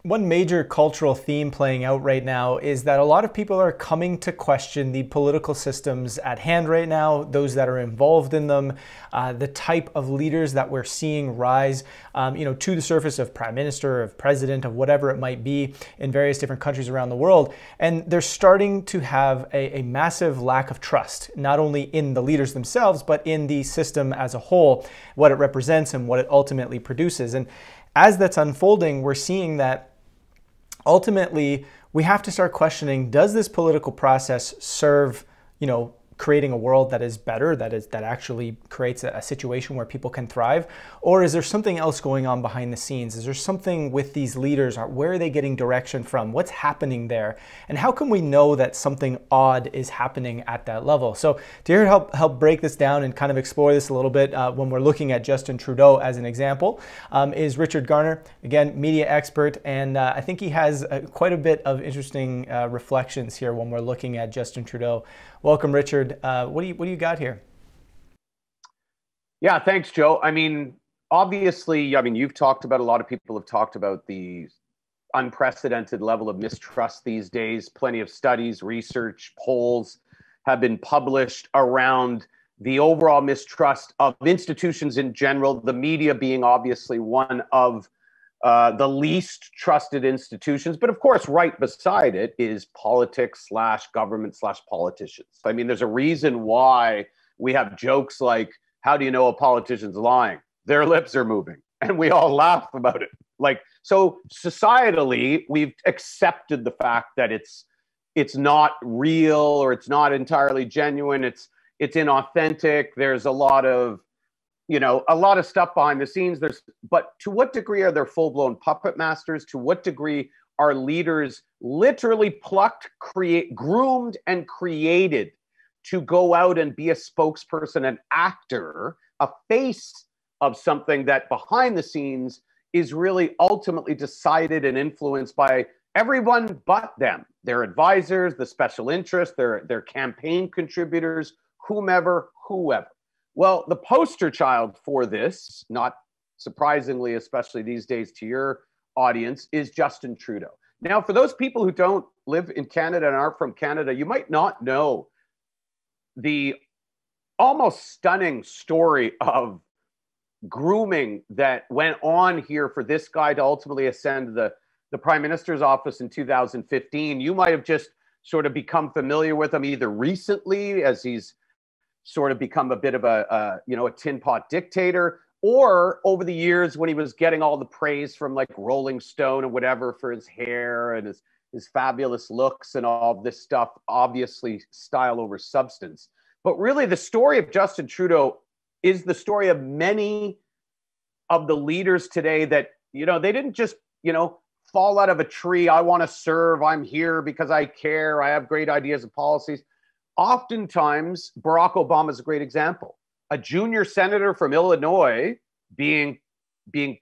One major cultural theme playing out right now is that a lot of people are coming to question the political systems at hand right now, those that are involved in them, the type of leaders that we're seeing rise, to the surface of prime minister, of president, of whatever it might be in various different countries around the world. And they're starting to have a massive lack of trust, not only in the leaders themselves, but in the system as a whole, what it represents and what it ultimately produces. And as that's unfolding, we're seeing that ultimately, we have to start questioning, does this political process serve, creating a world that is better, that actually creates a situation where people can thrive? Or is there something else going on behind the scenes? Is there something with these leaders? Where are they getting direction from? What's happening there? And how can we know that something odd is happening at that level? So to help break this down and kind of explore this a little bit when we're looking at Justin Trudeau as an example, is Richard Garner, again, media expert, and I think he has quite a bit of interesting reflections here when we're looking at Justin Trudeau. Welcome, Richard. What do you got here? Yeah, thanks, Joe. I mean, obviously, you've talked about, a lot of people have talked about the unprecedented level of mistrust these days. Plenty of studies, research, polls have been published around the overall mistrust of institutions in general, the media being obviously one of the least trusted institutions. But of course, right beside it is politics / government / politicians. I mean, there's a reason why we have jokes like, how do you know a politician's lying? Their lips are moving. And we all laugh about it. So societally, we've accepted the fact that it's not real, or it's not entirely genuine. It's inauthentic. There's a lot of stuff behind the scenes. But to what degree are there full-blown puppet masters? To what degree are leaders literally plucked, groomed, and created to go out and be a spokesperson, an actor, a face of something that behind the scenes is really ultimately decided and influenced by everyone but them, their advisors, the special interests, their campaign contributors, whoever. Well, the poster child for this, not surprisingly, especially these days to your audience, is Justin Trudeau. Now, for those people who don't live in Canada and aren't from Canada, you might not know the almost stunning story of grooming that went on here for this guy to ultimately ascend the Prime Minister's office in 2015. You might have just sort of become familiar with him either recently, as he's sort of become a bit of a tin pot dictator, or over the years when he was getting all the praise from like Rolling Stone and whatever for his hair and his fabulous looks and all this stuff, obviously style over substance. But really the story of Justin Trudeau is the story of many of the leaders today that, they didn't just, fall out of a tree. I want to serve. I'm here because I care. I have great ideas and policies. Oftentimes, Barack Obama is a great example. A junior senator from Illinois being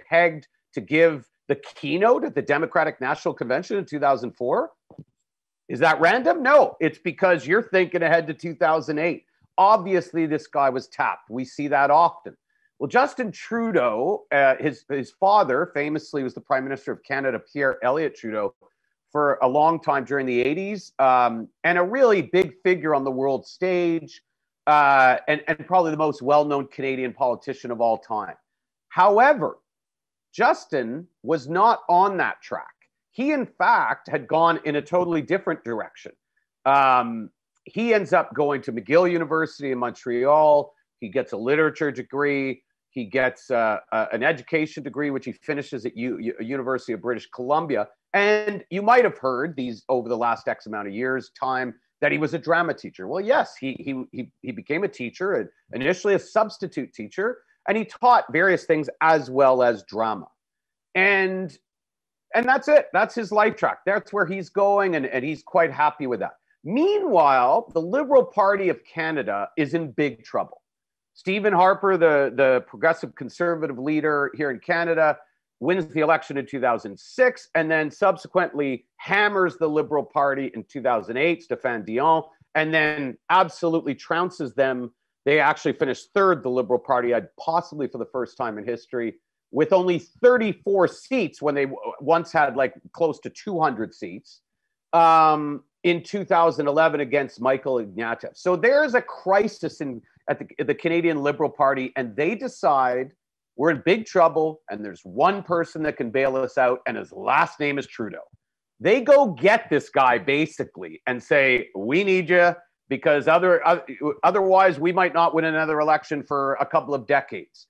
pegged to give the keynote at the Democratic National Convention in 2004. Is that random? No, it's because you're thinking ahead to 2008. Obviously, this guy was tapped. We see that often. Well, Justin Trudeau, his father famously was the Prime Minister of Canada, Pierre Elliott Trudeau, for a long time during the 80s, and a really big figure on the world stage, and probably the most well-known Canadian politician of all time. However, Justin was not on that track. He, in fact, had gone in a totally different direction. He ends up going to McGill University in Montreal. He gets a literature degree. He gets an education degree, which he finishes at University of British Columbia. And you might have heard these over the last X amount of years time that he was a drama teacher. Well, yes, he became a teacher, initially a substitute teacher, and he taught various things as well as drama. And that's it. That's his life track. That's where he's going, and he's quite happy with that. Meanwhile, the Liberal Party of Canada is in big trouble. Stephen Harper, the progressive conservative leader here in Canada, wins the election in 2006, and then subsequently hammers the Liberal Party in 2008, Stéphane Dion, and then absolutely trounces them. They actually finished third, the Liberal Party, possibly for the first time in history, with only 34 seats when they once had like close to 200 seats in 2011 against Michael Ignatieff. So there's a crisis at the Canadian Liberal Party, and they decide we're in big trouble, and there's one person that can bail us out, and his last name is Trudeau. They go get this guy basically and say, we need you because otherwise we might not win another election for a couple of decades.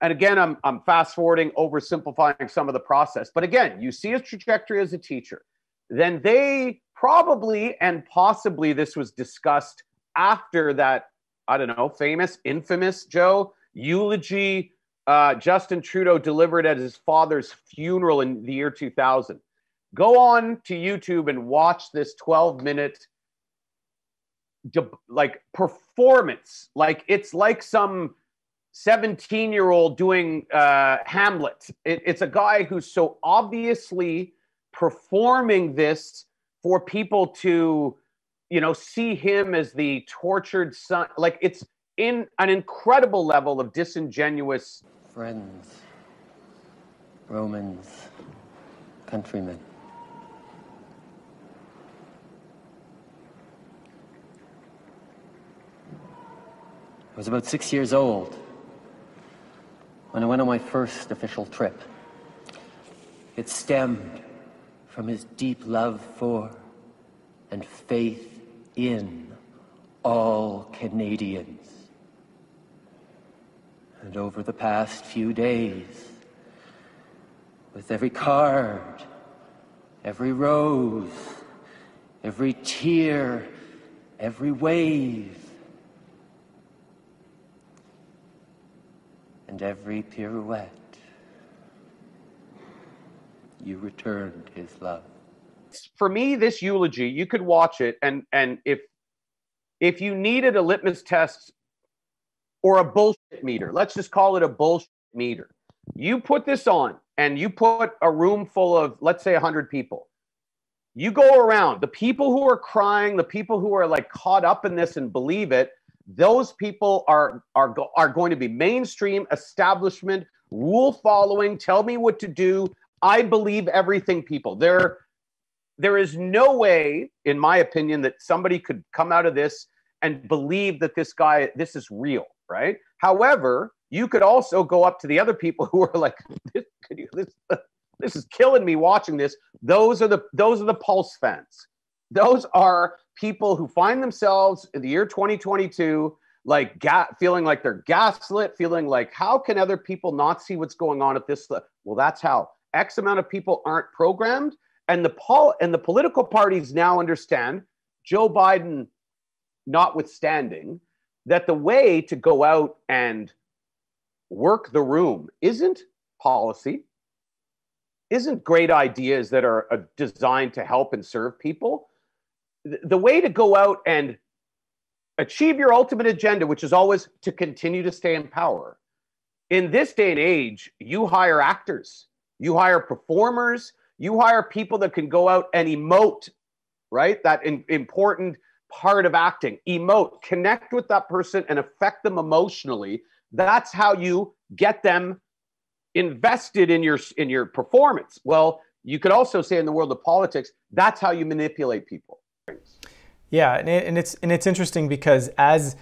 And again, I'm fast forwarding, oversimplifying some of the process. But again, you see his trajectory as a teacher. Then they probably and possibly, this was discussed after that, I don't know, infamous, Joe, eulogy Justin Trudeau delivered at his father's funeral in the year 2000. Go on to YouTube and watch this 12-minute like performance. Like it's like some 17-year-old doing Hamlet. It's a guy who's so obviously performing this for people to, you know, see him as the tortured son. Like it's in an incredible level of disingenuous. Friends, Romans, countrymen. I was about 6 years old when I went on my first official trip. It stemmed from his deep love for and faith in all Canadians. And over the past few days, with every card, every rose, every tear, every wave, and every pirouette, you returned his love. For me, this eulogy, you could watch it, and if you needed a litmus test or a bullshit meter, let's just call it a bullshit meter, you put this on and you put a room full of, let's say, 100 people. You go around, the people who are crying, the people who are like caught up in this and believe it, those people are going to be mainstream, establishment, rule following, tell me what to do, I believe everything people. There is no way, in my opinion, that somebody could come out of this and believe that this is real, right? However, you could also go up to the other people who are like, this is killing me watching this. Those are the Pulse fans. Those are people who find themselves in the year 2022, like feeling like they're gaslit, feeling like, how can other people not see what's going on at this? Well, that's how X amount of people aren't programmed. And the political parties now understand, Joe Biden notwithstanding, that the way to go out and work the room isn't policy, isn't great ideas that are designed to help and serve people. The way to go out and achieve your ultimate agenda, which is always to continue to stay in power. In this day and age, you hire actors, you hire performers, you hire people that can go out and emote, right? That important part of acting, emote, connect with that person and affect them emotionally. That's how you get them invested in your performance. Well, you could also say in the world of politics, that's how you manipulate people. Yeah, and it's interesting because as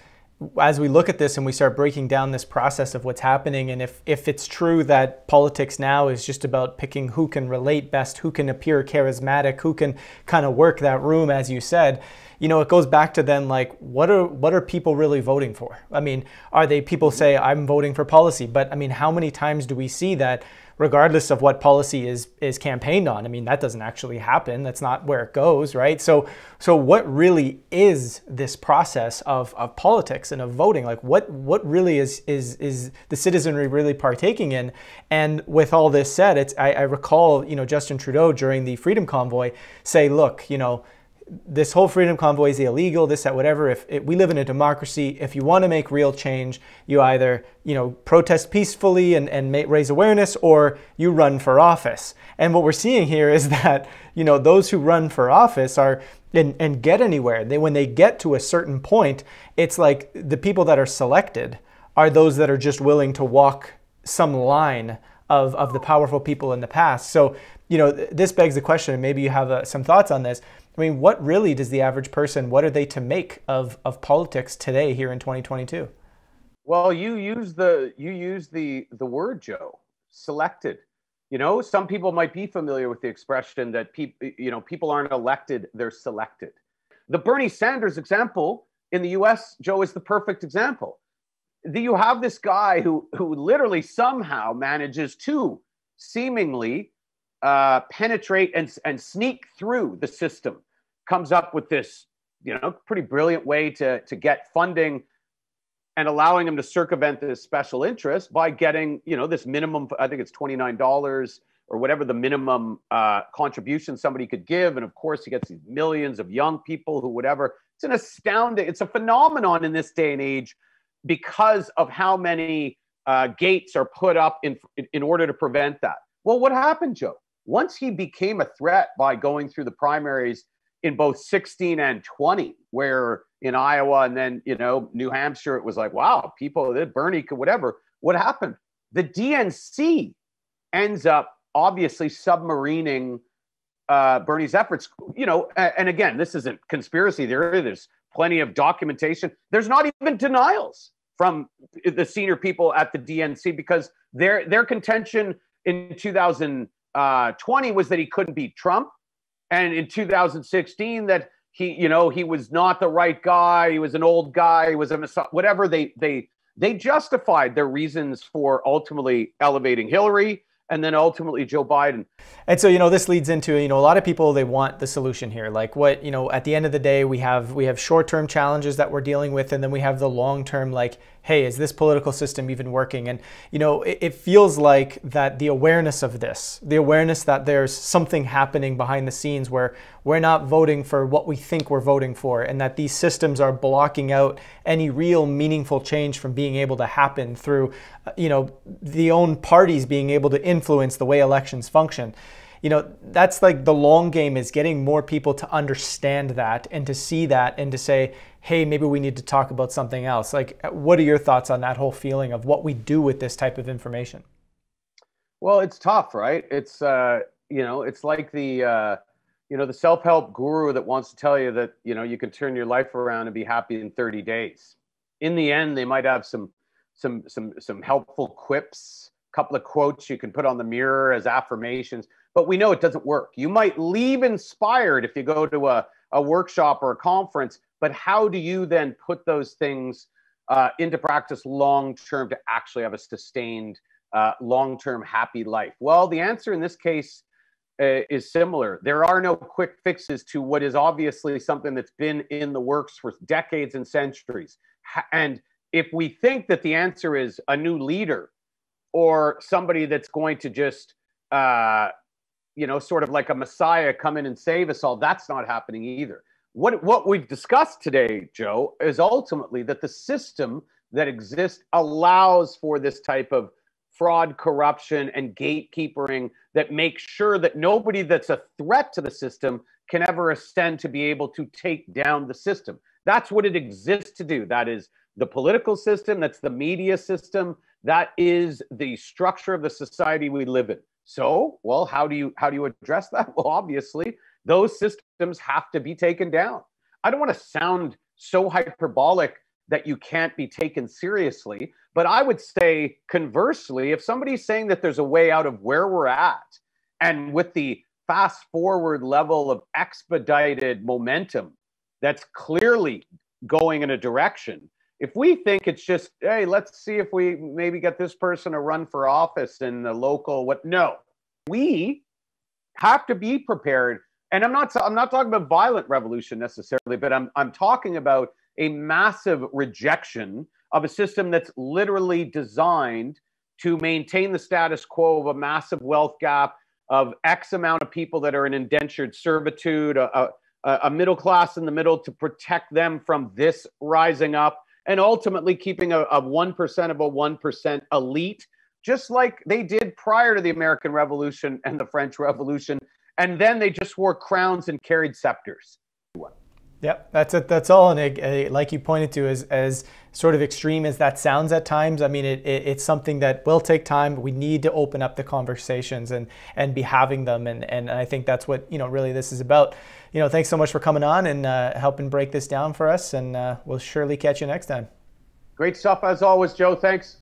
we look at this and we start breaking down this process of what's happening, and if it's true that politics now is just about picking who can relate best, who can appear charismatic, who can kind of work that room, as you said, you know, it goes back to then like, what are people really voting for? I mean, are they people say I'm voting for policy, but I mean, how many times do we see that regardless of what policy is campaigned on? I mean, that doesn't actually happen. That's not where it goes, right? So what really is this process of politics and of voting? Like what really is the citizenry really partaking in? And with all this said, I recall, you know, Justin Trudeau during the Freedom Convoy say, look, you know, this whole Freedom Convoy is illegal, this, that, whatever. If we live in a democracy, if you want to make real change, you either, you know, protest peacefully and raise awareness, or you run for office. And what we're seeing here is that, you know, those who run for office are and get anywhere. When they get to a certain point, it's like the people that are selected are those that are just willing to walk some line of the powerful people in the past. So, this begs the question, and maybe you have some thoughts on this. I mean, what really does the average person, what are they to make of politics today here in 2022? Well, you use the word, Joe, selected. Some people might be familiar with the expression that people aren't elected, they're selected. The Bernie Sanders example in the US, Joe, is the perfect example. You have this guy who literally somehow manages to seemingly penetrate and sneak through the system, comes up with this, pretty brilliant way to get funding and allowing him to circumvent this special interest by getting, this minimum, I think it's $29 or whatever the minimum contribution somebody could give. And of course, he gets these millions of young people who whatever. It's a phenomenon in this day and age because of how many gates are put up in order to prevent that. Well, what happened, Joe? Once he became a threat by going through the primaries in both 16 and 20, where in Iowa and then, New Hampshire, it was like, wow, Bernie could whatever. What happened? The DNC ends up obviously submarining Bernie's efforts, and again, this isn't conspiracy theory. There's plenty of documentation. There's not even denials from the senior people at the DNC because their contention in 2020 was that he couldn't beat Trump. And in 2016 that he was not the right guy. He was an old guy. He was whatever. They justified their reasons for ultimately elevating Hillary and then ultimately Joe Biden. And so, this leads into, a lot of people, they want the solution here. Like what, at the end of the day, we have short-term challenges that we're dealing with, and then we have the long-term, like, hey, is this political system even working? And, it feels like that the awareness of this, the awareness that there's something happening behind the scenes where we're not voting for what we think we're voting for, and that these systems are blocking out any real meaningful change from being able to happen through, the own parties being able to influence the way elections function. That's like the long game, is getting more people to understand that and to see that and to say, hey, maybe we need to talk about something else. Like, what are your thoughts on that whole feeling of what we do with this type of information? Well, it's tough, right? It's, it's like the self-help guru that wants to tell you that, you can turn your life around and be happy in 30 days. In the end, they might have some helpful quips, a couple of quotes you can put on the mirror as affirmations, but we know it doesn't work. You might leave inspired if you go to a workshop or a conference, but how do you then put those things into practice long-term to actually have a sustained long-term happy life? Well, the answer in this case is similar. There are no quick fixes to what is obviously something that's been in the works for decades and centuries. And if we think that the answer is a new leader or somebody that's going to just, sort of like a messiah come in and save us all, that's not happening either. What we've discussed today, Joe, is ultimately that the system that exists allows for this type of fraud, corruption, and gatekeeping that makes sure that nobody that's a threat to the system can ever ascend to be able to take down the system. That's what it exists to do. That is the political system. That's the media system. That is the structure of the society we live in. So, well, how do you address that? Well, obviously, those systems have to be taken down. I don't want to sound so hyperbolic that you can't be taken seriously, but I would say conversely, if somebody's saying that there's a way out of where we're at, and with the fast forward level of expedited momentum that's clearly going in a direction, if we think it's just, hey, let's see if we maybe get this person to run for office in the local, no, we have to be prepared. And I'm not talking about violent revolution necessarily, but I'm talking about a massive rejection of a system that's literally designed to maintain the status quo of a massive wealth gap of X amount of people that are in indentured servitude, a middle class in the middle to protect them from this rising up, and ultimately keeping a 1% of a 1% elite, just like they did prior to the American Revolution and the French Revolution. And then they just wore crowns and carried scepters. Yep, that's it. That's all. And like you pointed to, as sort of extreme as that sounds at times, I mean, it's something that will take time. We need to open up the conversations and be having them. And I think that's what, really this is about. Thanks so much for coming on and helping break this down for us. And we'll surely catch you next time. Great stuff as always, Joe. Thanks.